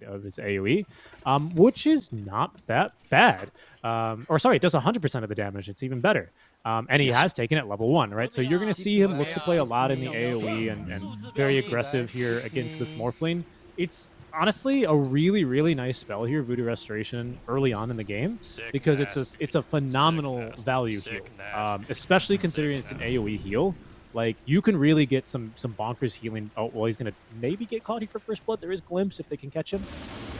of his AoE, which is not that bad. Or sorry, it does 100% of the damage. It's even better. And he has taken it level 1, right? So you're going to see him look to play a lot in the AoE and very aggressive here against this Morph lane. It's honestly a really, really nice spell here, Voodoo Restoration, early on in the game, because it's a phenomenal value heal, especially considering it's an AoE heal. Like, you can really get some bonkers healing. Oh, well, he's going to maybe get caught here for first blood. There is Glimpse if they can catch him.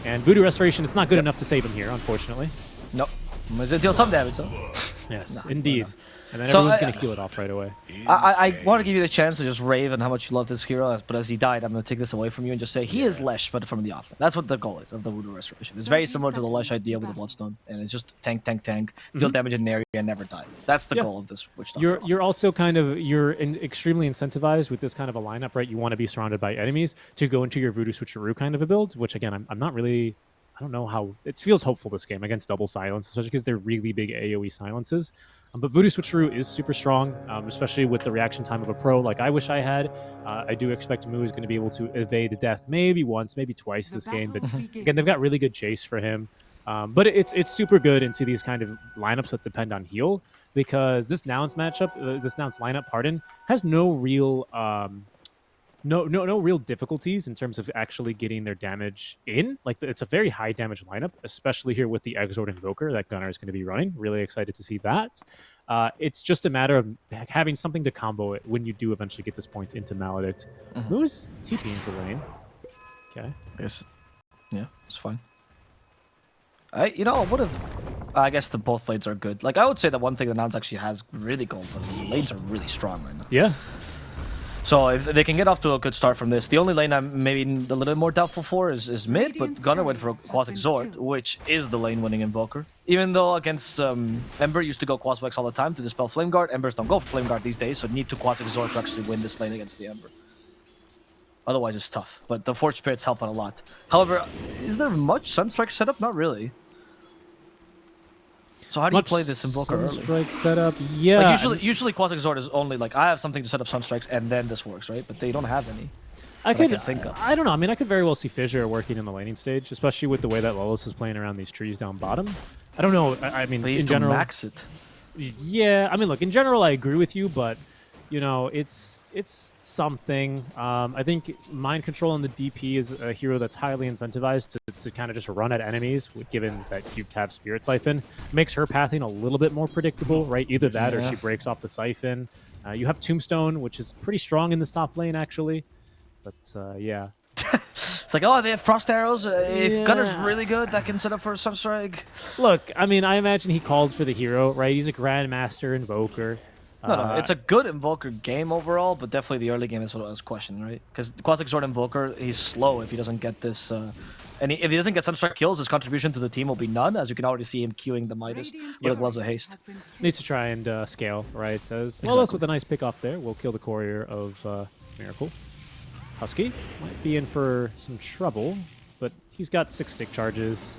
And Voodoo Restoration, it's not good enough to save him here, unfortunately. Nope. He's going to deal some damage, though. Yes, indeed. And then everyone's going to heal it off right away. I want to give you the chance to just rave on how much you love this hero, but as he died, I'm going to take this away from you and just say he is Lesh, but from the offense. That's what the goal is of the Voodoo Restoration. It's very similar to the Lesh idea with the Bloodstone, and it's just tank, deal damage in an area and never die. That's the goal of this Witch Doctor. You're also kind of extremely incentivized with this kind of a lineup, right? You want to be surrounded by enemies to go into your Voodoo Switcheroo kind of a build, which again, I'm not really. I don't know how it feels hopeful this game against double silence, especially because they're really big AoE silences. But Voodoo Switcheroo is super strong, especially with the reaction time of a pro like I wish I had. I do expect Moo is going to be able to evade death maybe once, maybe twice this game. But again, they've got really good chase for him. But it's super good into these kind of lineups that depend on heal, because this Nouns matchup, this Nouns lineup, pardon, has no real no real difficulties in terms of actually getting their damage in. Like, it's a very high damage lineup, especially here with the Exort Invoker that Gunnar is going to be running. Really excited to see that. It's just a matter of having something to combo it when you do eventually get this point into Maledict. Who's TP into lane? Okay. Yes. Yeah, it's fine. You know, what if... I guess the both lanes are good. Like, I would say that one thing that Nouns actually has really going, but the lanes are really strong right now. Yeah. So if they can get off to a good start from this, the only lane I'm maybe a little bit more doubtful for is mid, but Gunnar went for Quas Exort, which is the lane winning Invoker. Even though against Ember used to go Quas Vex all the time to dispel Flame Guard, Embers don't go for Flame Guard these days, so need to Quas Exort to actually win this lane against the Ember. Otherwise it's tough, but the Forge Spirits help out a lot. However, is there much Sunstrike setup? Not really. So how do you play this Invoker early? Sunstrike setup, yeah. Like usually Quas Exort is only like, I have something to set up Sunstrikes and then this works, right? But they don't have any. I can think of. I don't know. I mean, I could very well see Fissure working in the laning stage, especially with the way that Lelis is playing around these trees down bottom. I don't know. I mean, in general, max it. Yeah, I mean, look, in general, I agree with you, but you know, it's something. I think Mind Control in the DP is a hero that's highly incentivized to kind of just run at enemies, given that you have Spirit Siphon. Makes her pathing a little bit more predictable, right? Either that or she breaks off the Siphon. You have Tombstone, which is pretty strong in this top lane, actually. But, yeah. It's like, oh, they have Frost Arrows. If Gunnar's really good, that can set up for a Sunstrike. Look, I mean, I imagine he called for the hero, right? He's a Grandmaster Invoker. No, it's a good Invoker game overall, but definitely the early game is what I was questioning, right? Because Quas Exort Invoker, he's slow if he doesn't get this... and if he doesn't get Sunstrike kills, his contribution to the team will be none, as you can already see him queuing the Midas with the Gloves of Haste. Needs to try and scale, right? As well as with a nice pick off there, we'll kill the Courier of Miracle. Husky might be in for some trouble, but he's got 6 stick charges.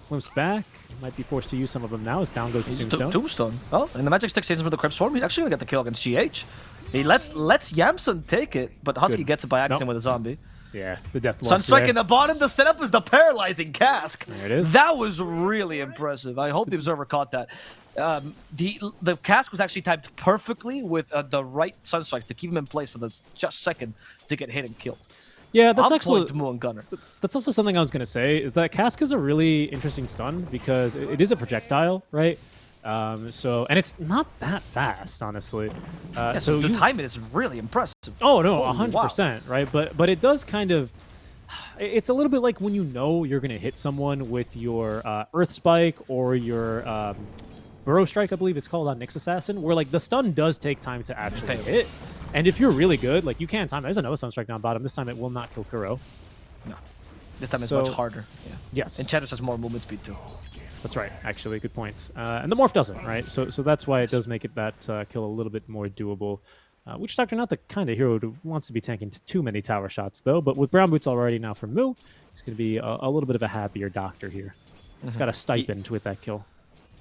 Limps back, might be forced to use some of them now as down goes to Tombstone. Tombstone. Oh, and the Magic Stick stays him with the Crypt Swarm. He's actually going to get the kill against GH. He lets Yamson take it, but Husky gets it by accident with a zombie. Yeah, the Death Sunstrike in the bottom. The setup was the Paralyzing Cask. There it is. That was really impressive. I hope the Observer caught that. The Cask was actually timed perfectly with the right Sunstrike to keep him in place for the just second to get hit and killed. Yeah, that's actually Gunnar. That's also something I was going to say, is that Cask is a really interesting stun because it is a projectile, right? And it's not that fast, honestly. So the timing is really impressive. Oh no, 100%, right? But it does kind of. It's a little bit like when you know you're going to hit someone with your Earth Spike or your Burrow Strike, I believe it's called on Nyx Assassin, where like the stun does take time to actually hit. And if you're really good, like you can time. There's another Sunstrike down bottom. This time it will not kill Kuro. No. This time it's much harder. Yeah. Yes. Enchantress has more movement speed too. That's right, actually. Good point. And the Morph doesn't, right? So that's why it does make it that kill a little bit more doable. Witch Doctor, not the kind of hero who wants to be tanking too many tower shots, though. But with Brown Boots already now for Moo, he's going to be a little bit of a happier Doctor here. He's got a stipend with that kill.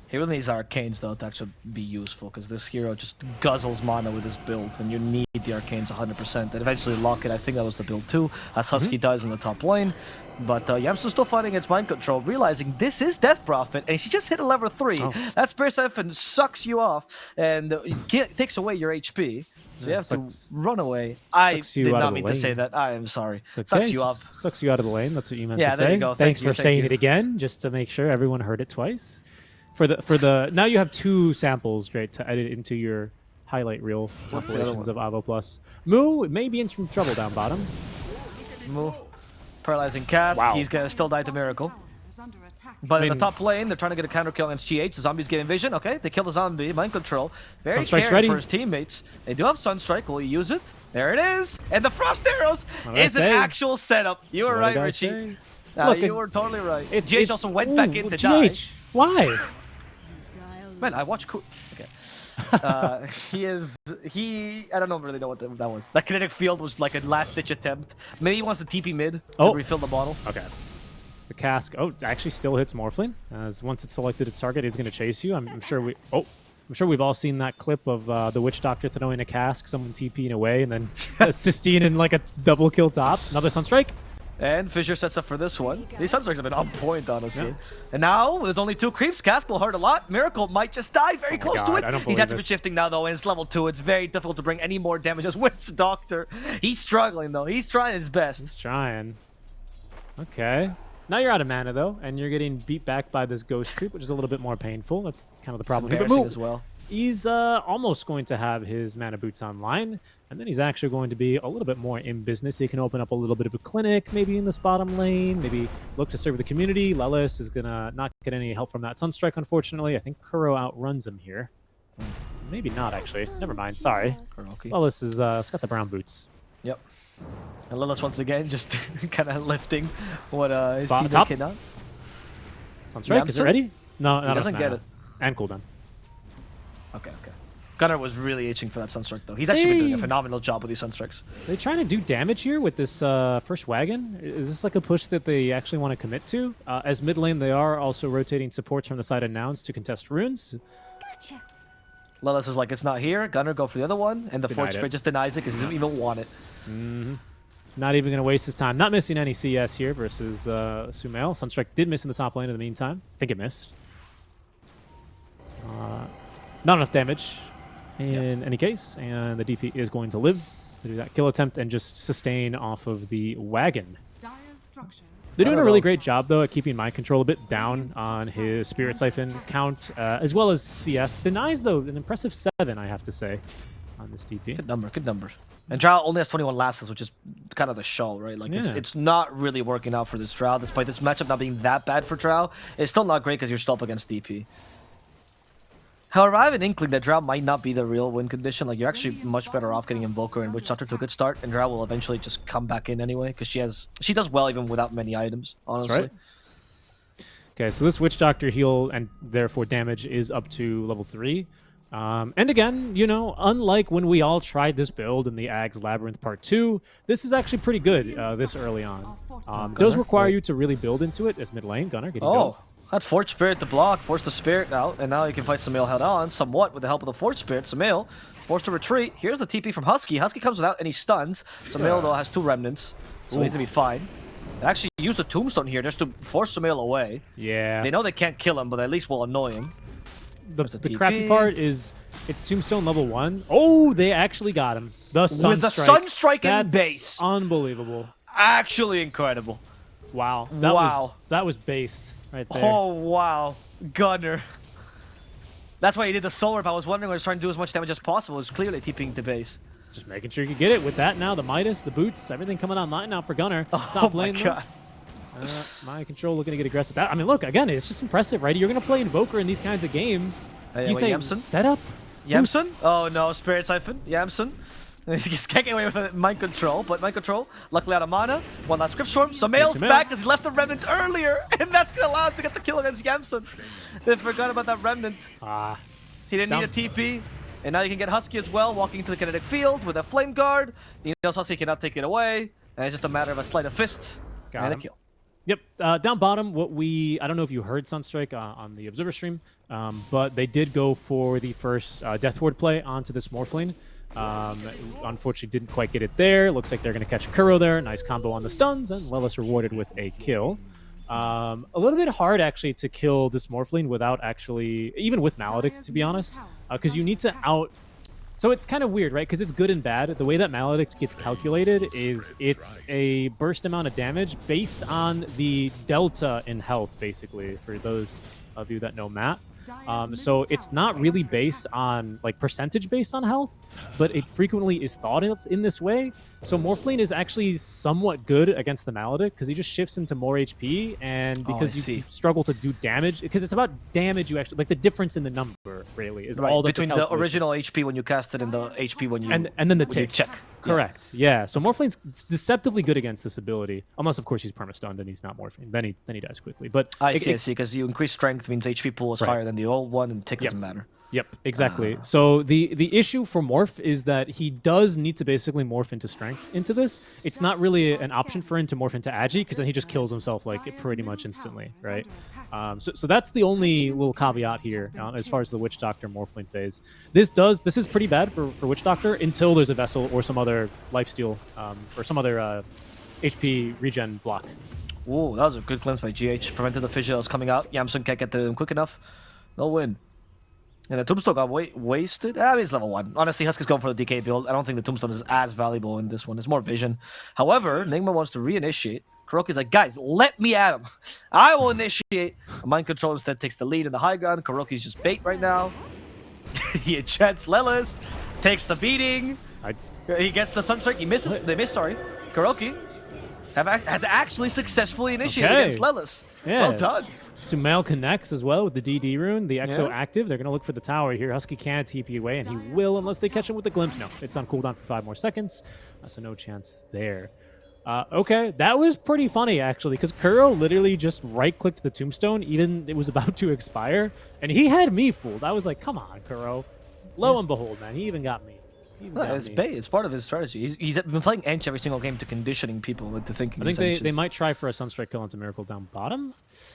He really needs arcanes though to actually be useful, because this hero just guzzles mana with his build, and you need the arcanes 100%. And eventually lock it. I think that was the build too, as Husky does in the top lane. But Yamsu's still fighting against mind control, realizing this is Death Prophet, and she just hit a level 3. Oh. That Spirit Siphon sucks you off and takes away your HP. So you have to run away. I did not mean to say that. I am sorry. It's okay. Sucks you off. Sucks you out of the lane. That's what you meant to say. Yeah, there you go. Thanks for saying it again, just to make sure everyone heard it twice. For the now you have 2 samples, great, to edit into your highlight reel compilations of Avo Plus. Moo may be in some trouble down bottom. Moo, paralyzing cast. Wow. He's gonna still die to Miracle. But in the top lane, they're trying to get a counter kill against GH. The zombies getting vision. Okay, they kill the zombie. Mind control. Very caring for his teammates. They do have Sunstrike. Will he use it? There it is. And the Frost Arrows is an actual setup. You were right, Richie. Look, you were totally right. GH also went back in to die. Why? Man, I watched. Okay. I don't really know what that was. That kinetic field was like a last-ditch attempt. Maybe he wants to TP mid to refill the bottle. Okay. The cask. Oh, it actually still hits Morphling. As once it's selected its target, it's going to chase you. I'm sure we. Oh, I'm sure we've all seen that clip of the Witch Doctor throwing a cask, someone TPing away, and then Sistine in like a double kill top. Another Sunstrike. And Fissure sets up for this one. These Sunstrikes have been on point, honestly. Yeah. And now, there's only 2 creeps. Cask will hurt a lot. Miracle might just die very close to it. He's had to be shifting now, though, and it's level 2. It's very difficult to bring any more damage as Witch Doctor. He's struggling, though. He's trying his best. He's trying. Okay. Now you're out of mana, though, and you're getting beat back by this Ghost Creep, which is a little bit more painful. That's kind of the problem here. But as well. He's almost going to have his mana boots online, and then he's actually going to be a little bit more in business. He can open up a little bit of a clinic, maybe in this bottom lane, maybe look to serve the community. Lelis is going to not get any help from that Sunstrike, unfortunately. I think Kuro outruns him here. Maybe not, actually. Never mind. Sorry. Lelis is got the brown boots. Yep. And Lelis, once again, just kind of lifting what his team cannot. Sunstrike, is it ready? No, he doesn't get it. And cooldown. Okay. Gunnar was really itching for that Sunstrike, though. He's actually been doing a phenomenal job with these Sunstrikes. Are they trying to do damage here with this first wagon? Is this like a push that they actually want to commit to? As mid lane, they are also rotating supports from the side of nouns to contest runes. Gotcha. Lelis is like, it's not here. Gunnar, go for the other one. And the Forge Spirit just denies it because he doesn't even want it. Not even going to waste his time. Not missing any CS here versus Sumail. Sunstrike did miss in the top lane in the meantime. I think it missed. Not enough damage in any case, and the DP is going to live to do that kill attempt and just sustain off of the wagon. They're doing a really great job, though, at keeping mind control a bit down on his Spirit Siphon count, as well as CS. Denies, though, an impressive 7, I have to say, on this DP. Good number, good number. And Drow only has 21 lasses, which is kind of the show, right? Like, it's not really working out for this Drow, despite this matchup not being that bad for Drow. It's still not great because you're still up against DP. However, I have an inkling that Drow might not be the real win condition. Like, you're actually much better off getting Invoker and Witch Doctor to a good start, and Drow will eventually just come back in anyway, because she does well even without many items, honestly. That's right. Okay, so this Witch Doctor heal and therefore damage is up to level 3. And again, you know, unlike when we all tried this build in the Ags Labyrinth Part 2, this is actually pretty good this early on. Does require you to really build into it as mid lane. Gunnar getting built. Had Forge Spirit to block, forced the Spirit out, and now you can fight Sumail head on somewhat with the help of the Forge Spirit. Sumail forced to retreat. Here's the TP from Husky. Husky comes without any stuns. Sumail, though, has 2 remnants, so he's going to be fine. They actually used the Tombstone here just to force Sumail away. Yeah. They know they can't kill him, but at least will annoy him. The crappy part is it's Tombstone level 1. Oh, they actually got him. The Sunstrike. With the Sunstrike in base. Unbelievable. Actually incredible. Wow. That was based right there. Oh, wow. Gunnar. That's why he did the solar. I was wondering when he was trying to do as much damage as possible. It was clearly TPing to base. Just making sure you could get it with that now. The Midas, the boots, everything coming online now for Gunnar. Top lane, my God. Mind control looking to get aggressive. I mean, look, again, it's just impressive, right? You're going to play Invoker in these kinds of games. You say Yamsun? Setup? Yamsun? Oh, no. Spirit Siphon. Yamsun. He's getting away with mind control, but mind control, luckily out of mana. One last Crypt Swarm. Sumail's back because he left the Remnant earlier, and that's going to allow him to get the kill against Yamsun. They forgot about that Remnant. He didn't need a TP, and now you can get Husky as well, walking into the kinetic field with a Flame Guard. He knows Husky cannot take it away, and it's just a matter of a sleight of fist and a kill. Yep. Down bottom, I don't know if you heard Sunstrike on the Observer stream, but they did go for the first Death Ward play onto this Morphling. Unfortunately, didn't quite get it there. Looks like they're going to catch Kuro there. Nice combo on the stuns, and Lelis rewarded with a kill. A little bit hard, actually, to kill this Morphling without actually, even with Maledict, to be honest, because you need to out... So it's kind of weird, right? Because it's good and bad. The way that Maledict gets calculated is it's a burst amount of damage based on the delta in health, basically, for those of you that know math. So it's not really based on, like, percentage based on health, but it frequently is thought of in this way. So Morphling is actually somewhat good against the Maledict because he just shifts into more HP, and because you struggle to do damage, because it's about damage you actually, like the difference in the number, really, is all that between the original HP when you cast it and the HP when you and then the tick. check. Correct. Yeah. So Morphling's deceptively good against this ability, unless of course he's perma-stunned and he's not Morphling. Then he dies quickly. But I see, because you increase strength means HP pool is higher than the old one, and tick doesn't matter. Yep, exactly. So the issue for Morph is that he does need to basically morph into strength into this. It's not really an option for him to morph into Agi, because then he just kills himself like pretty much instantly, right? So that's the only little caveat here as far as the Witch Doctor Morphling phase. This is pretty bad for Witch Doctor until there's a Vessel or some other lifesteal or some other HP regen block. Ooh, that was a good cleanse by GH. Prevented the fissure that was coming out. Yamsun can't get to him quick enough. No win. And the Tombstone got wasted. I mean, it's level 1. Honestly, Husky's going for the DK build. I don't think the Tombstone is as valuable in this one. It's more vision. However, Nigma wants to reinitiate. Kuroki's like, guys, let me at him. I will initiate. Mind Control instead takes the lead in the high ground. Kuroki's just bait right now. He enchants Lelis. Takes the beating. He gets the Sunstrike. He misses. They miss, sorry. Kuroki has actually successfully initiated against Lelis. Yeah. Well done. Sumail connects as well with the DD rune, the Exo active. They're going to look for the tower here. Husky can't TP away, and he will unless they catch him with the glimpse. No, it's on cooldown for 5 more seconds, so no chance there. Okay, that was pretty funny, actually, because Kuro literally just right-clicked the tombstone, even it was about to expire, and he had me fooled. I was like, come on, Kuro. Lo and behold, man, he even got me. It's bait. It's part of his strategy. He's been playing Ench every single game to conditioning people into thinking. I think they might try for a Sunstrike kill into Miracle down bottom.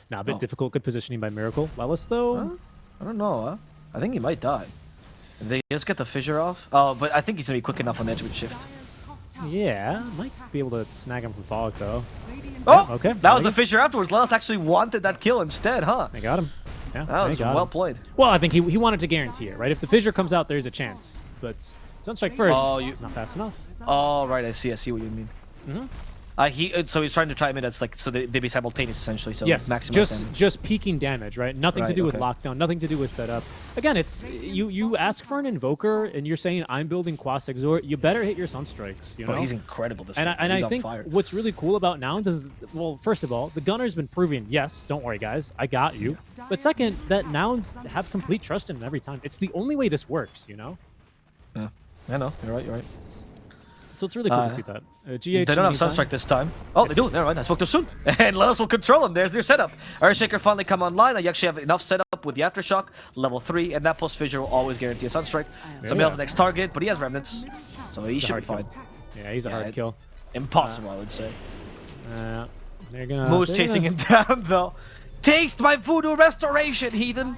Nah, a bit difficult. Good positioning by Miracle. Lelis, though? I don't know. I think he might die. They just get the fissure off. Oh, but I think he's going to be quick enough on the edge with shift. Yeah, might be able to snag him from Fog, though. Oh, okay. That was the fissure afterwards. Lelis actually wanted that kill instead, huh? They got him. Yeah, that was well played. Well, I think he wanted to guarantee it, right? If the fissure comes out, there's a chance. But Sunstrike first. It's not fast enough. Oh, right. I see what you mean. So he's trying to time it as like so they be simultaneous essentially. So yes, maximize just peaking damage, right? Nothing to do with lockdown, nothing to do with setup. Again, it's you ask for an invoker and you're saying I'm building Quas Exort. You better hit your Sunstrikes. You know, but he's incredible this game. And I think what's really cool about Nouns is, well, first of all, the Gunner's been proving, yes, don't worry guys, I got you. But second, that Nouns have complete trust in him every time. It's the only way this works, you know. Yeah, I know. You're right. So it's really cool to see that. They don't have Sunstrike this time. Oh, they do. Never mind. I spoke too soon. And Lelis will control him. There's their setup. Earthshaker finally come online. You actually have enough setup with the Aftershock, level 3, and that plus Fissure will always guarantee a Sunstrike. Sumail's the next target, but he has Remnants, so he should be fine. Yeah, he's a hard kill. Impossible, I would say. They're gonna... Moose chasing him down, though. Taste my voodoo restoration, heathen!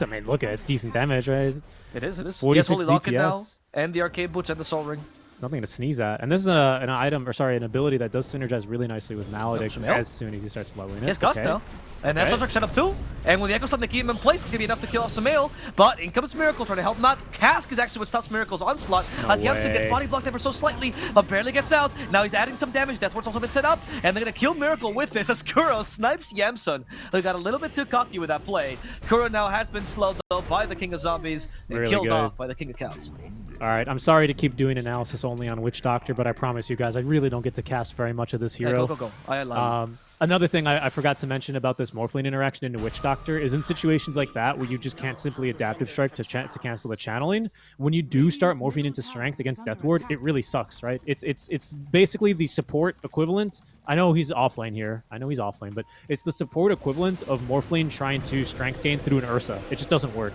I mean, look at it. It's decent damage, right? It is. 46 he has Holy Locket DPS. now, and the Arcade Boots and the Soul Ring. Nothing to sneeze at. And this is an ability that does synergize really nicely with Maledict as soon as he starts leveling it. He has Gust now. And that's Sunstrike set up too. And with the Echo Stun, they keep him in place. It's going to be enough to kill off Sumail. But in comes Miracle trying to help him out. Cask is actually what stops Miracle's onslaught. As Yamsun gets body blocked ever so slightly, but barely gets out. Now he's adding some damage. Deathward's also been set up. And they're going to kill Miracle with this as Kuro snipes Yamsun, who got a little bit too cocky with that play. Kuro now has been slowed though by the King of Zombies and killed off by the King of Cows. All right, I'm sorry to keep doing analysis only on Witch Doctor, but I promise you guys, I really don't get to cast very much of this hero. Yeah, go. I allow Another thing I forgot to mention about this Morphling interaction into Witch Doctor is in situations like that where you just can't simply Adaptive Strike to cancel the channeling. When you do start morphing into Strength against Death Ward, it really sucks, right? It's basically the support equivalent. I know he's offlane here. But it's the support equivalent of Morphling trying to Strength gain through an Ursa. It just doesn't work.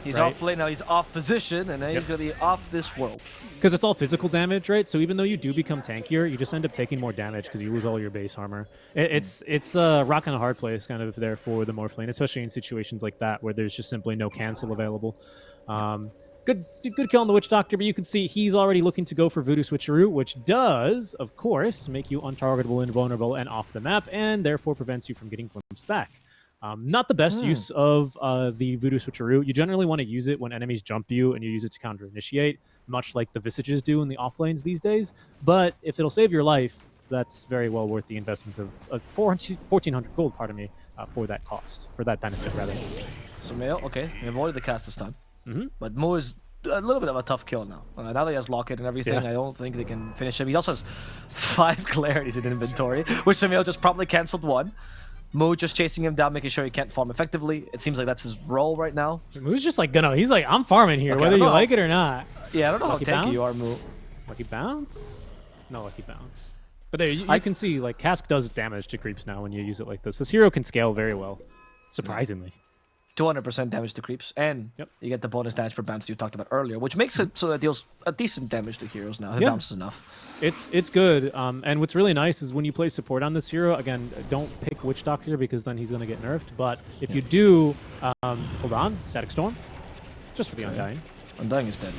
He's right? off lane now. He's off position, and then he's gonna be off this world. Because it's all physical damage, right? So even though you do become tankier, you just end up taking more damage because you lose all your base armor. It's a rock and a hard place kind of there for the Morph lane, especially in situations like that where there's just simply no cancel available. Good kill on the Witch Doctor, but you can see he's already looking to go for Voodoo Switcheroo, which does, of course, make you untargetable, invulnerable, and off the map, and therefore prevents you from getting glimpsed back. Not the best use of the Voodoo Switcheroo. You generally want to use it when enemies jump you and you use it to counter-initiate, much like the Visages do in the off lanes these days. But if it'll save your life, that's very well worth the investment of 1,400 gold, pardon me, for that cost, for that benefit, rather. So Mayo, okay, he avoided the cast this time. But Mo is a little bit of a tough kill now. Now that he has Locket and everything, I don't think they can finish him. He also has 5 clarities in inventory, which Samuel just probably cancelled one. Moo just chasing him down, making sure he can't farm effectively. It seems like that's his role right now. Moo's just like he's like, I'm farming here, whether you like it or not. Yeah, I don't know Lucky how tanky bounce? you are, Moo. Lucky bounce? No lucky bounce. But there, you can see, like, Cask does damage to creeps now when you use it like this. This hero can scale very well, surprisingly. 200% damage to creeps, and you get the bonus damage per bounce you talked about earlier, which makes it so that it deals a decent damage to heroes now. It bounces enough. It's good. And what's really nice is when you play support on this hero, again, don't pick Witch Doctor because then he's going to get nerfed. But if you do, hold on, Static Storm, just for the Undying. Undying is dead.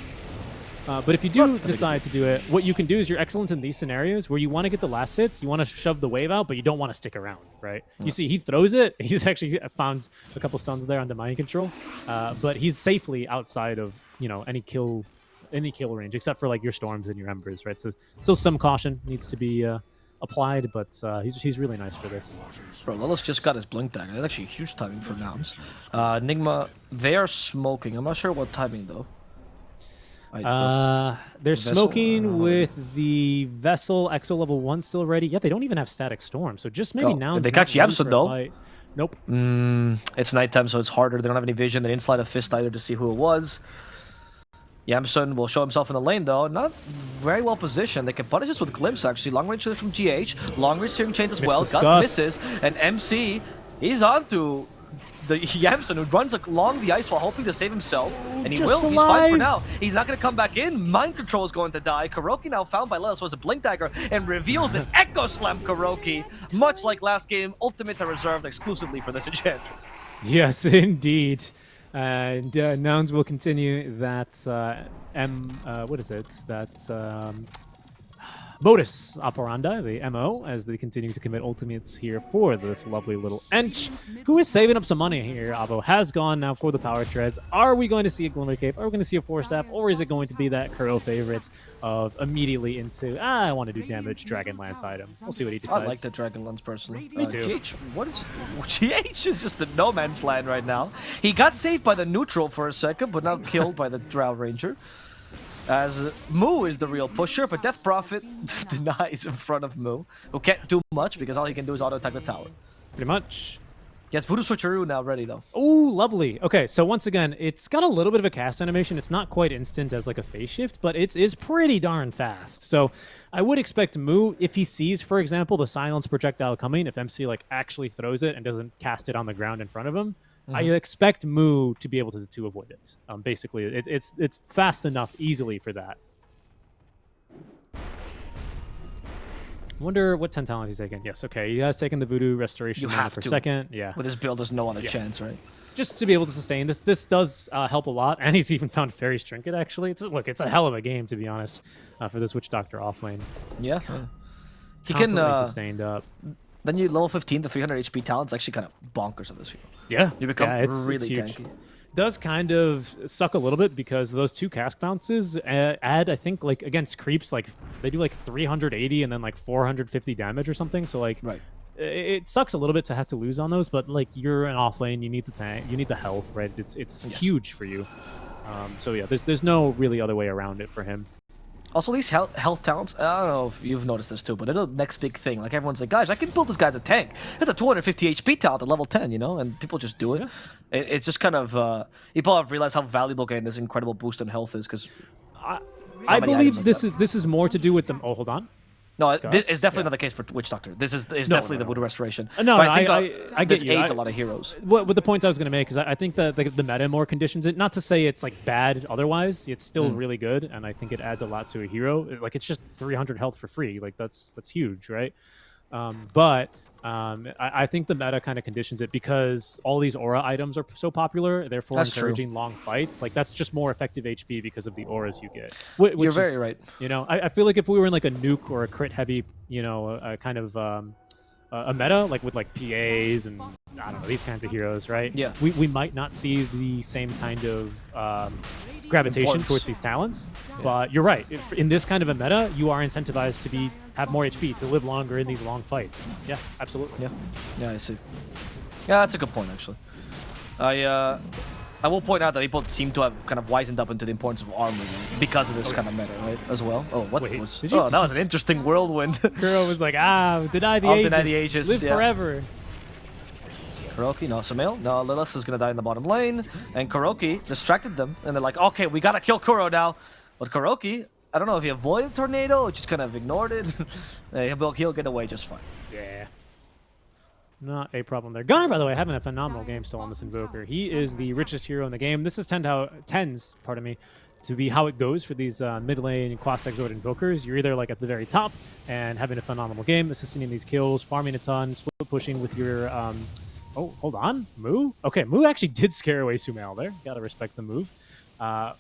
But if you do decide to do it, what you can do is you're excellent in these scenarios where you want to get the last hits, you want to shove the wave out, but you don't want to stick around, right? You see, he throws it. He's actually found a couple stuns there under mind control, but he's safely outside of any kill range, except for like your storms and your embers, right? So some caution needs to be applied, but he's really nice for this. Bro, Lilith just got his blink dagger. That's actually huge timing for nouns. Nigma, they are smoking. I'm not sure what timing though. They're smoking with the Vessel Exo level 1 still ready. Yeah, they don't even have Static Storm, so just maybe now. They catch Yamsun though. Nope. It's nighttime, so it's harder. They don't have any vision. They didn't slide a fist either to see who it was. Yamsun will show himself in the lane though. Not very well positioned. They can punish this with Glimpse actually. Long range from GH. Long range steering chains as well. Gust misses. And MC, he's on to the Yamsun, who runs along the ice while hoping to save himself, and he will. He's fine for now. He's not going to come back in. Mind Control is going to die. Kuroki now found by Lilith was a Blink Dagger and reveals an Echo Slam Kuroki. Much like last game, ultimates are reserved exclusively for this Enchantress. Yes, indeed. And nouns will continue that what is it? That modus operandi, the MO, as they continue to commit ultimates here for this lovely little Ench, who is saving up some money here. Abo has gone now for the power treads. Are we going to see a Glimmer Cape? Are we going to see a Force Staff? Or is it going to be that Kuro favorite of immediately into, I want to do damage, Dragon Lance item? We'll see what he decides. I like the Dragon Lance personally. Me too. GH, GH is just the no man's land right now. He got saved by the neutral for a second, but now killed by the Drow Ranger. As Moo is the real pusher, but Death Prophet denies in front of Moo, who can't do much because all he can do is auto-attack the tower. Pretty much. Yes, Voodoo Switcheroo now ready though. Oh, lovely. Okay, so once again, it's got a little bit of a cast animation. It's not quite instant as like a phase shift, but it is pretty darn fast. So I would expect Moo, if he sees, for example, the silence projectile coming, if MC like actually throws it and doesn't cast it on the ground in front of him, I expect Moo to be able to avoid it. Basically, it's fast enough easily for that. Wonder what 10 talent he's taking. Yes, okay, he has taken the Voodoo Restoration for a second. Yeah. With his build, there's no other chance, right? Just to be able to sustain this. This does help a lot, and he's even found Fairy's Trinket, actually. Look, it's a hell of a game, to be honest, for this Witch Doctor offlane. Yeah. He can sustained up. Then you level 15, the 300 HP talent's actually kind of bonkers of this hero. Yeah. You become really tanky. Does kind of suck a little bit because those 2 cask bounces add, I think, like against creeps, like they do like 380 and then like 450 damage or something. So like, it sucks a little bit to have to lose on those. But like, you're an off lane, you need the tank, you need the health, right? It's huge for you. So yeah, there's no really other way around it for him. Also, these health talents, I don't know if you've noticed this too, but they're the next big thing. Like, everyone's like, guys, I can build this guy as a tank. It's a 250 HP talent at level 10, you know? And people just do it. Yeah. It's just kind of, people have realized how valuable getting this incredible boost in health is, because I believe this is more to do with them. Oh, hold on. No, this is definitely yeah. not the case for Witch Doctor. This is definitely the Voodoo Restoration. No, but no, I think I this get you. aids a lot of heroes. What the points I was going to make is I think that the meta more conditions it. Not to say it's like bad otherwise. It's still really good, and I think it adds a lot to a hero. Like it's just 300 health for free. Like that's huge, right? I think the meta kind of conditions it because all these aura items are so popular, therefore That's encouraging long fights. Like that's just more effective HP because of the auras you get. You're very right. You know, I feel like if we were in like a nuke or a crit heavy, you know, a kind of a meta like with like PAs and I don't know these kinds of heroes, right? Yeah. We might not see the same kind of gravitation towards these talents, but you're right. In this kind of a meta, you are incentivized to have more HP to live longer in these long fights. Yeah, absolutely. Yeah, I see. Yeah, that's a good point actually. I will point out that people seem to have kind of wisened up into the importance of armor because of this kind of meta, right? As well. Oh, what Wait, was? did you That was an interesting whirlwind. Kuro was like, deny the I'll Aegis. deny the Aegis, Live yeah. forever. Kuroki, no Sumail, no Lilith is gonna die in the bottom lane, and Kuroki distracted them, and they're like, okay, we gotta kill Kuro now. But Kuroki, I don't know if he avoided tornado or just kind of ignored it. He'll get away just fine. Yeah. Not a problem there. Gunnar, by the way, having a phenomenal game still on this Invoker. He is the richest hero in the game. This is tends, pardon me, to be how it goes for these mid lane Quas Exort Invokers. You're either like at the very top and having a phenomenal game, assisting in these kills, farming a ton, split pushing with your oh, hold on. Moo? Okay, Moo actually did scare away Sumail there. Gotta respect the move.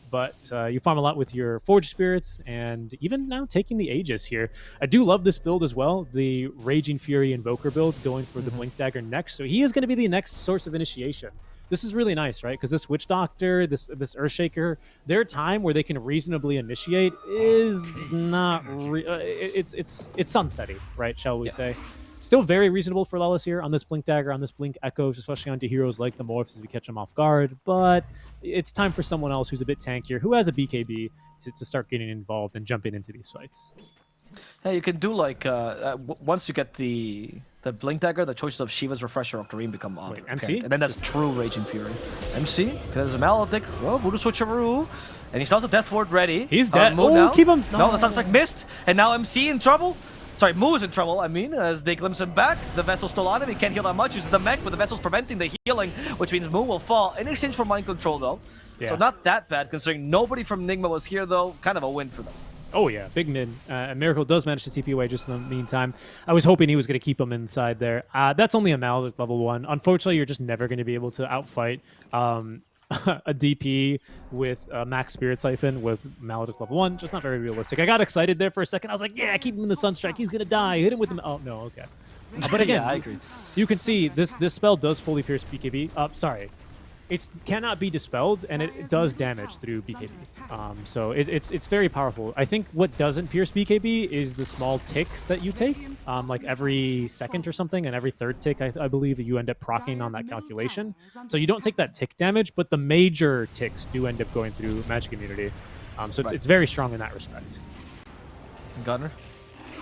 But you farm a lot with your Forge Spirits, and even now taking the Aegis here. I do love this build as well, the Raging Fury Invoker build, going for the Blink Dagger next. So he is going to be the next source of initiation. This is really nice, right? Because this Witch Doctor, this Earthshaker, their time where they can reasonably initiate is not... it's sunsetting, right, shall we say. Still very reasonable for Lelis here on this Blink Dagger, on this Blink Echoes, especially onto heroes like the Morphs as we catch them off guard. But it's time for someone else who's a bit tankier, who has a BKB, to start getting involved and jumping into these fights. Yeah, you can do like, once you get the Blink Dagger, the choices of Shiva's Refresher or Kareem become Wait, MC? And then that's true Raging Fury. MC, because Maledic, well, Voodoo Switcheroo, and he still has a Death Ward ready. He's dead. Moo Oh, now. keep him. No, that sounds like missed. And now MC in trouble. Sorry, Moo is in trouble, I mean, as they glimpse him back. The Vessel's still on him. He can't heal that much. Uses the mech, but the Vessel's preventing the healing, which means Moo will fall. In exchange for Mind Control, though. Yeah. So not that bad, considering nobody from Nigma was here, though. Kind of a win for them. Oh, yeah, big mid. Miracle does manage to TP away just in the meantime. I was hoping he was going to keep him inside there. That's only a Maledic level 1. Unfortunately, you're just never going to be able to outfight a DP with max Spirit Siphon with Maledic level 1. Just not very realistic. I got excited there for a second. I was like, yeah, keep him in the Sunstrike. He's going to die. Hit him with the... Oh, no, okay. But again, yeah, I agree. You can see this spell does fully pierce BKB. Sorry. It cannot be dispelled, and it does damage through BKB. So it's very powerful. I think what doesn't pierce BKB is the small ticks that you take, like every second or something, and every third tick, I believe, you end up proccing on that calculation. So you don't take that tick damage, but the major ticks do end up going through Magic Immunity. So it's very strong in that respect. Gunner.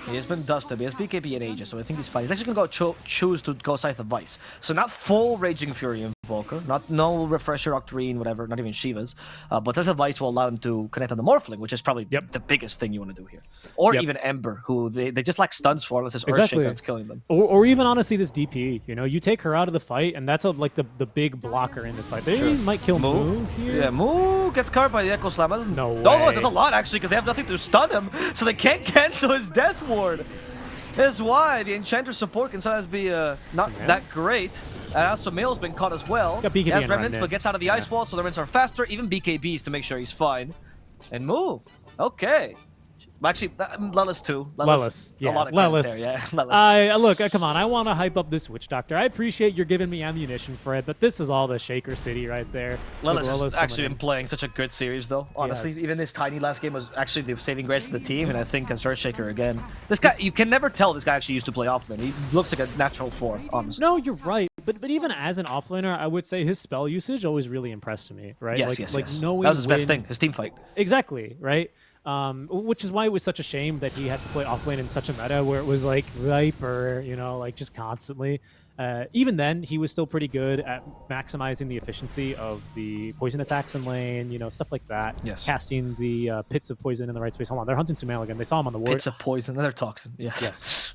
He has been dusted. He has BKB in Aegis, so I think he's fine. He's actually going to choose to go Scythe of Vice. So not full Raging Fury Invoker, no Refresher, Octarine, whatever, not even Shiva's. But Scythe of Vice will allow him to connect on the Morphling, which is probably the biggest thing you want to do here. Or even Ember, who they just lack stuns for unless it's Earthshaker that's killing them. Or even honestly this DP. You know, you take her out of the fight, and that's like the big blocker in this fight. They might kill Moo here. Yeah, Moo gets covered by the Echo Slam. No way. Oh, there's a lot actually, because they have nothing to stun him, so they can't cancel his Death Ward. That's why the Enchanter support can sometimes be not that great. Sumail's been caught as well. Got BKB he has Remnants, but gets out of the Ice Wall, so the Remnants are faster. Even BKBs to make sure he's fine. And Moo. Okay. Actually, Lelis too. Lelis. Yeah, a lot of Lelis. there. Yeah, Lelis. Look, come on. I want to hype up this Witch Doctor. I appreciate you're giving me ammunition for it, but this is all the Shaker City right there. Lelis has actually been playing such a good series, though. Honestly, even this tiny last game was actually the saving grace of the team, and I think as Earthshaker again. This guy, you can never tell this guy actually used to play offlane. He looks like a natural 4, honestly. No, you're right. But even as an offlaner, I would say his spell usage always really impressed me, right? Yes, like yes. knowing that was his best thing, his team fight. Exactly, right? Which is why it was such a shame that he had to play offlane in such a meta where it was like Viper, you know, like just constantly. Even then, he was still pretty good at maximizing the efficiency of the poison attacks in lane, you know, stuff like that. Yes. Casting the pits of poison in the right space. Hold on, they're hunting Sumail again. They saw him on the ward. Pits of poison, another toxin. Yes. Yes.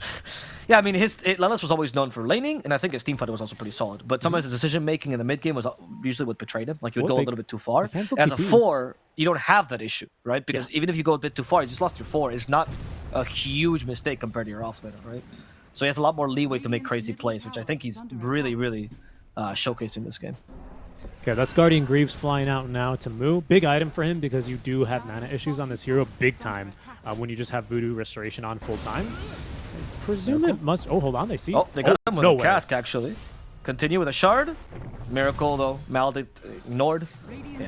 Yeah, I mean, Lelis was always known for laning, and I think his team fighter was also pretty solid. But sometimes his decision making in the mid game was usually what betrayed him. Like, he would go a little bit too far. As a 4, you don't have that issue, right? Because even if you go a bit too far, you just lost your 4. It's not a huge mistake compared to your offlaner, right? So he has a lot more leeway to make crazy plays, which I think he's really, really showcasing this game. Okay, that's Guardian Greaves flying out now to Moo. Big item for him because you do have mana issues on this hero big time when you just have Voodoo Restoration on full time. I presume it must... Oh, hold on, they see... Oh, they got him with a cask, actually. Continue with a shard. Miracle, though. Maledict ignored.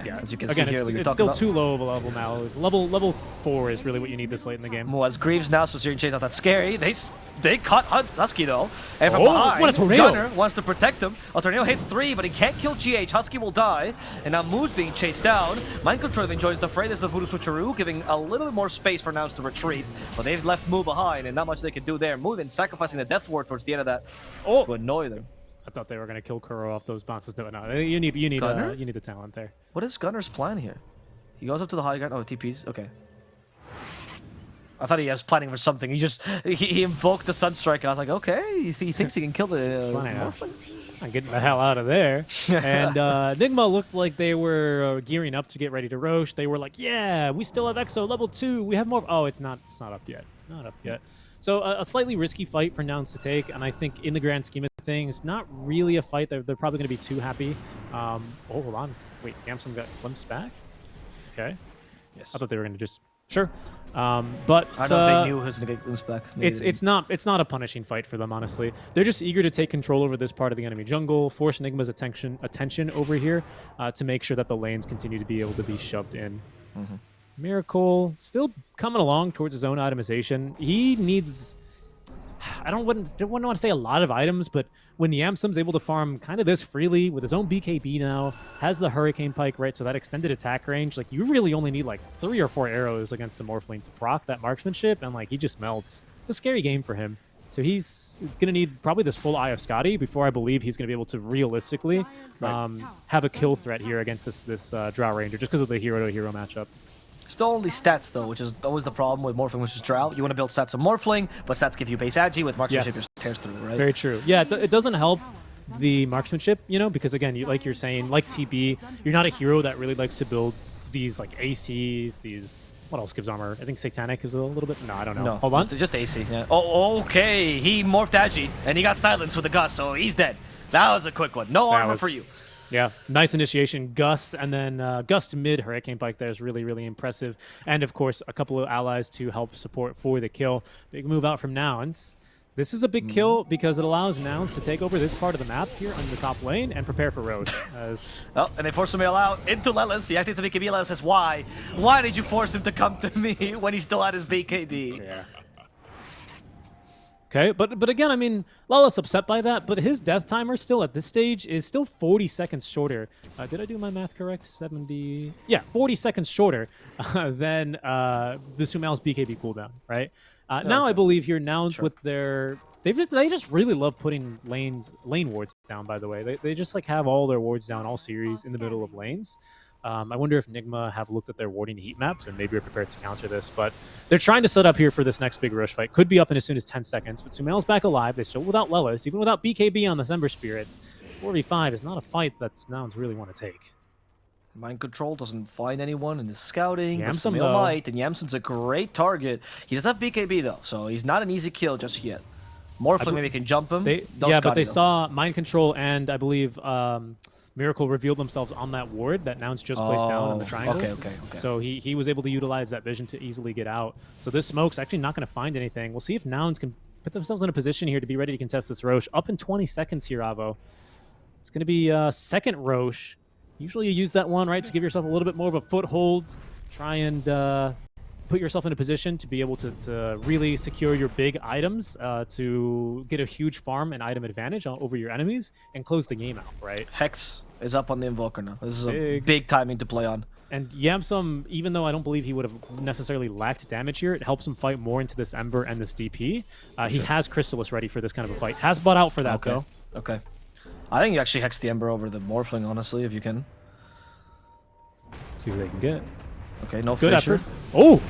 Yeah, as you can see here, it's still too low of a level now. Level 4 is really what you need this late in the game. Well, as Greaves now, so Syrian Chain's not that scary. They cut Husky, though. And from behind, what a tornado. Gunner wants to protect him. A tornado hits 3, but he can't kill GH. Husky will die. And now Moo's being chased down. Mind Control joins the fray. There's the Voodoo Switcheroo, giving a little bit more space for Nouns to retreat. But they've left Moo behind, and not much they can do there. Moo then sacrificing the Death Ward towards the end of that to annoy them. I thought they were going to kill Kuro off those bounces. No, you need the talent there. What is Gunner's plan here? He goes up to the high ground. Oh, TPs. Okay. I thought he was planning for something. He invoked the Sunstrike. I was like, okay, he thinks he can kill the Morphling? I'm getting the hell out of there. And Nigma looked like they were gearing up to get ready to Roche. They were like, yeah, we still have Exo level 2. We have more. Oh, it's not up yet. Not up yet. So a slightly risky fight for Nouns to take, and I think in the grand scheme of things, not really a fight they're probably going to be too happy. Oh, hold on. Wait, Yamsum got glimpsed back? Okay. Yes. I thought they were going to just... Sure. But I know they knew he was going to get glimpsed back. It's not a punishing fight for them, honestly. They're just eager to take control over this part of the enemy jungle, force Nigma's attention over here to make sure that the lanes continue to be able to be shoved in. Miracle still coming along towards his own itemization. He needs... I wouldn't want to say a lot of items, but when Yamsum's able to farm kind of this freely with his own BKB now, has the Hurricane Pike, right? So that extended attack range, like you really only need like 3 or 4 arrows against a Morphling to proc that marksmanship, and like he just melts. It's a scary game for him. So he's going to need probably this full Eye of Scotty before I believe he's going to be able to realistically have a kill threat here against this Drow Ranger, just because of the hero-to-hero matchup. Still only stats, though, which is always the problem with Morphling versus Drow. You want to build stats of Morphling, but stats give you base agi with marksmanship just tears through, right? Very true. Yeah, it doesn't help the marksmanship, you know, because again, like you're saying, like TB, you're not a hero that really likes to build these like ACs, these... What else gives armor? I think Satanic gives a little bit... No, I don't know. No, hold on. Just AC, yeah. Oh, okay. He morphed agi, and he got silenced with the Gust, so he's dead. That was a quick one. No armor for you. Yeah, nice initiation. Gust, and then Gust mid Hurricane Pike there is really, really impressive. And, of course, a couple of allies to help support for the kill. Big move out from Nouns. This is a big kill because it allows Nouns to take over this part of the map here on the top lane and prepare for Road. Oh, and they force him out into Lelis. He activates the BKB. Lelis says, why? Why did you force him to come to me when he still had his BKB? Yeah. Okay, but again, I mean, Lala's upset by that, but his death timer still at this stage is still 40 seconds shorter. Did I do my math correct? 70... Yeah, 40 seconds shorter than the Sumail's BKB cooldown, right? Now I believe here, Nouns with their... They just really love putting lane wards down, by the way. They just like have all their wards down all series in the middle of lanes. I wonder if Nigma have looked at their warding heat maps and maybe are prepared to counter this, but they're trying to set up here for this next big rush fight. Could be up in as soon as 10 seconds, but Sumail's back alive. They're still without Lelis, even without BKB on the Ember Spirit. 4v5 is not a fight that Nouns really want to take. Mind Control doesn't find anyone in his scouting. Yamsum, Sumail might, and Yamsum's a great target. He does have BKB, though, so he's not an easy kill just yet. Morphling maybe can jump him. But they saw Mind Control and, I believe... Miracle revealed themselves on that ward that Nouns just placed down on the triangle. Okay. So he was able to utilize that vision to easily get out. So this smoke's actually not going to find anything. We'll see if Nouns can put themselves in a position here to be ready to contest this Roche. Up in 20 seconds here, Avo. It's going to be second Roche. Usually you use that one, right, to give yourself a little bit more of a foothold. Try and put yourself in a position to be able to really secure your big items, to get a huge farm and item advantage over your enemies and close the game out, right? Hex is up on the Invoker now. This is a Big. big timing to play on. And Yamsum, even though I don't believe he would have necessarily lacked damage here, it helps him fight more into this Ember and this DP. He has Crystallis ready for this kind of a fight. Has bought out for that, though. Okay. I think you actually hex the Ember over the Morphling, honestly, if you can. See what they can get. Okay, no Good Fissure. effort. Oh!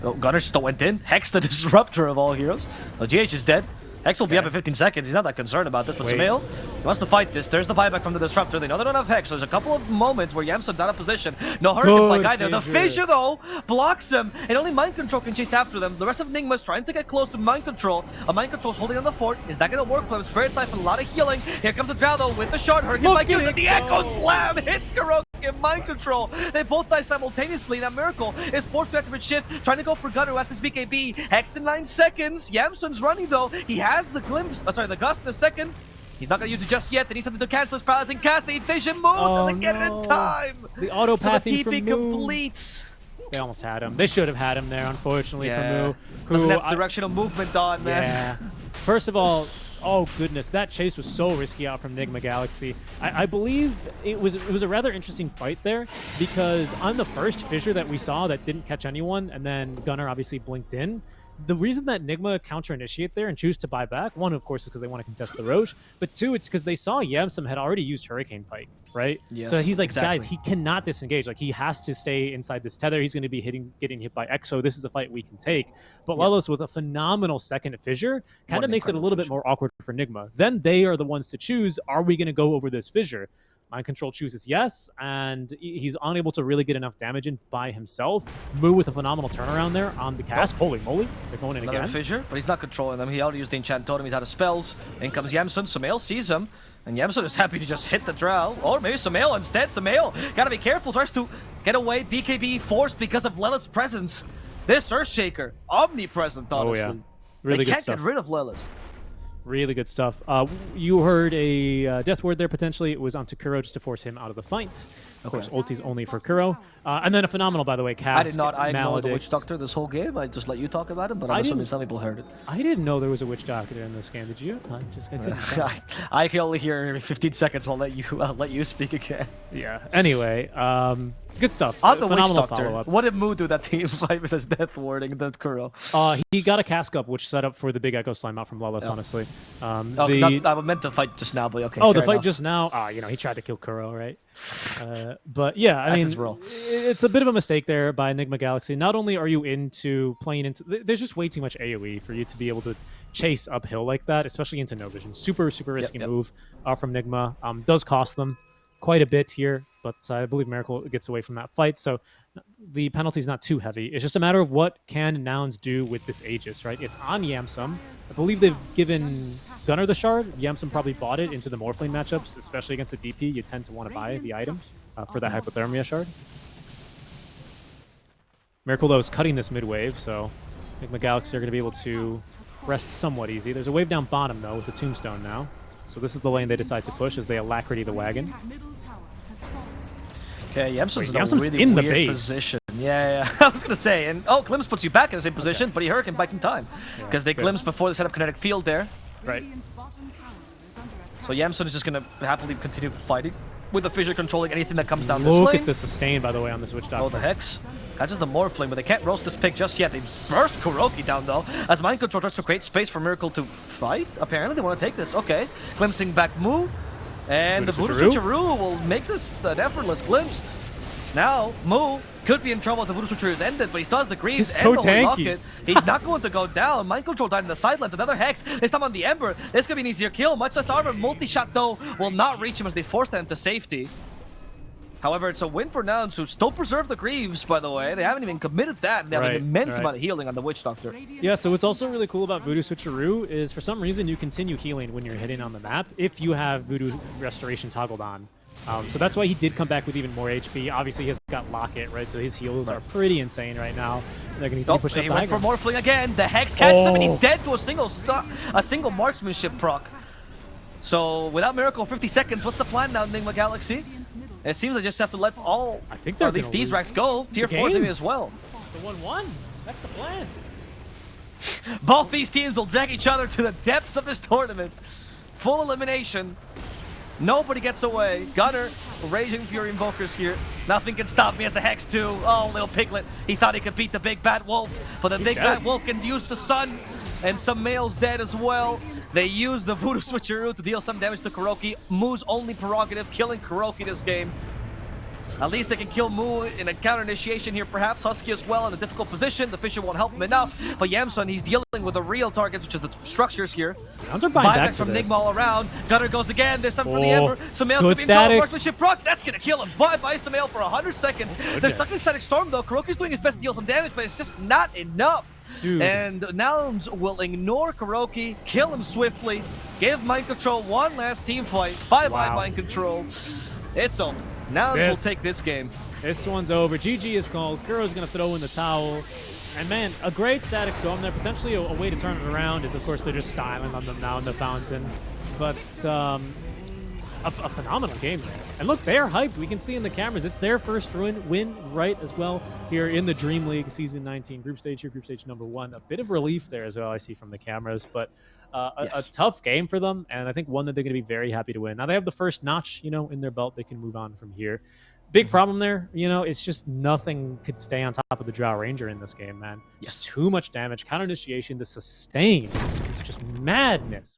Oh, Gunner still went in. Hex the Disruptor of all heroes. The GH is dead. Hex will be up in 15 seconds. He's not that concerned about this, but Sumail, he wants to fight this. There's the buyback from the Disruptor. They know they don't have Hex. So there's a couple of moments where Yamsun's out of position. No Hurricane like either. The Fissure, though, blocks him, and only Mind Control can chase after them. The rest of Nigma's trying to get close to Mind Control. A Mind Control's holding on the fort. Is that going to work for him? Spirit Siphon, a lot of healing. Here comes the Drow, though, with the short Hurricane like using the Echo Slam hits Kuroki and Mind Control. They both die simultaneously. That Miracle is forced to activate Shift, trying to go for Gunner who has this BKB. Hex in 9 seconds. Yamsun's running, though. He has the glimpse. The Gust in a second. He's not going to use it just yet. They need something to cancel his powers and cast the Vision Move. Doesn't get it in time. The auto pathing so the TP completes. They almost had him. They should have had him there, unfortunately, for Mu. Doesn't have directional movement on, man. Yeah. First of all, oh goodness, that chase was so risky out from Nigma Galaxy. I believe it was a rather interesting fight there because on the first fissure that we saw that didn't catch anyone, and then Gunner obviously blinked in. The reason that Nigma counter-initiate there and choose to buy back, one, of course, is because they want to contest the Roche, but two, it's because they saw Yamsum had already used Hurricane Pike, right? Yes, so he's like, exactly. guys, he cannot disengage. Like, he has to stay inside this tether. He's going to be getting hit by Exo. This is a fight we can take. But Lelos with a phenomenal second fissure kind of makes it a little bit more awkward for Nigma. Then they are the ones to choose, are we going to go over this fissure? Mind Control chooses yes, and he's unable to really get enough damage in by himself. Mu with a phenomenal turnaround there on the cast. Holy moly, they're going in Another again. Fissure, but he's not controlling them. He already used the Enchant Totem. He's out of spells. In comes Yamsun. Sumail sees him, and Yamsun is happy to just hit the Drow. Or maybe Sumail instead. Sumail gotta be careful. Tries to get away. BKB forced because of Lela's presence. This Earthshaker, omnipresent, honestly. Oh yeah, really good stuff. They can't stuff. get rid of Lelas. Really good stuff. You heard a death word there, potentially. It was onto Kuro just to force him out of the fight. Of course, ulti's only for Kuro. And then a phenomenal, by the way, cast. I did not. I ignored the Maledict. Witch Doctor this whole game. I just let you talk about it, but I'm assuming some people heard it. I didn't know there was a Witch Doctor in this game. Did you? I couldn't tell. I can only hear 15 seconds. I'll let you speak again. Yeah. Anyway, good stuff. On the Phenomenal Witch Doctor, follow-up. what did Mu do that team fight versus Death Warding and then Kuro? He got a cask up, which set up for the big Echo Slime out from Lelos, honestly. I meant to fight just now, but okay. Oh, the fight just now? You know, he tried to kill Kuro, right? But yeah, I mean, it's a bit of a mistake there by Nigma Galaxy. Not only are you playing into... There's just way too much AoE for you to be able to chase uphill like that, especially into no vision. Super, super risky move from Nigma. Does cost them quite a bit here, but I believe Miracle gets away from that fight, so the penalty is not too heavy. It's just a matter of what can Nouns do with this Aegis, right? It's on Yamsum. I believe they've given Gunner the shard. Yamsum probably bought it into the Morphling matchups, especially against the DP. You tend to want to buy the item for that Hypothermia shard. Miracle, though, is cutting this mid-wave, so Nigma Galaxy are going to be able to rest somewhat easy. There's a wave down bottom, though, with the Tombstone now. So this is the lane they decide to push as they alacrity the wagon. Okay, Yamsun's Yamsum's in a really in the weird base. position. Yeah. I was gonna say, and Glimpse puts you back in the same position, but he Hurricane bites in time because they Glimpse before they set up Kinetic Field there. Right. So Yamsun is just gonna happily continue fighting with the Fissure controlling anything that comes down this lane. Look at the sustain, by the way, on this Witch Doctor. Oh, the Hex. Catches the Morphling, but they can't roast this pick just yet. They burst Kuroki down, though, as Mind Control tries to create space for Miracle to fight. Apparently, they want to take this. Okay. Glimpsing back Mu. And the Voodoo Switcheroo will make this an effortless glimpse. Now, Mu could be in trouble as the Voodoo Switcheroo is ended, but he still has the Greaves and the Holy Locket. He's not going to go down. Mind Control died in the sidelines. Another Hex. This time on the Ember. This could be an easier kill. Much less armor. Multi-shot, though, will not reach him as they force them to safety. However, it's a win for Nouns, who still preserve the Greaves, by the way. They haven't even committed that. They have an immense amount of healing on the Witch Doctor. Yeah, so what's also really cool about Voodoo Switcheroo is for some reason you continue healing when you're hitting on the map if you have Voodoo Restoration toggled on. So that's why he did come back with even more HP. Obviously, he has got Locket, right? So his heals are pretty insane right now. They're going to need to push up the went for Morphling again. The Hex catches him, and he's dead to a single marksmanship proc. So without Miracle, 50 seconds. What's the plan now, Nigma Galaxy? It seems they just have to let all, or at least these racks go. Tier 4 maybe as well. The 1-1. That's the plan. Both these teams will drag each other to the depths of this tournament. Full elimination. Nobody gets away. Gunner, Raging Fury Invokers here. Nothing can stop me as the Hex too. Oh, little Piglet. He thought he could beat the Big Bad Wolf, but the Big Bad Wolf can use the sun, and some males dead as well. They use the Voodoo Switcheroo to deal some damage to Kuroki. Moo's only prerogative, killing Kuroki this game. At least they can kill Moo in a counter initiation here, perhaps. Husky as well in a difficult position. The Fisher won't help him enough. But Yamsun, he's dealing with the real targets, which is the structures here. Nouns are buying back from for this. Nigma all around. Gunner goes again, this time for the Ember. Samael good could be in trouble. static. Marksmanship proc, that's gonna kill him. Bye-bye Samael for 100 seconds. They're stuck in Static Storm though. Kuroki's doing his best to deal some damage, but it's just not enough. Dude. And Nouns will ignore Kuroki, kill him swiftly, give Mind Control one last team fight. Bye-bye Mind Control. It's over. Nouns will take this game. This one's over. GG is called. Kuro's going to throw in the towel. And man, a great Static Storm there. Potentially a way to turn it around is, of course, they're just styling on them now in the fountain. But a phenomenal game there. And look, they're hyped. We can see in the cameras. It's their first win right as well here in the Dream League Season 19 group stage here, group stage number 1. A bit of relief there as well, I see from the cameras. But a tough game for them, and I think one that they're going to be very happy to win. Now they have the first notch, in their belt. They can move on from here. Big problem there, it's just nothing could stay on top of the Drow Ranger in this game, man. Just too much damage, counter initiation, the sustain. It's just madness.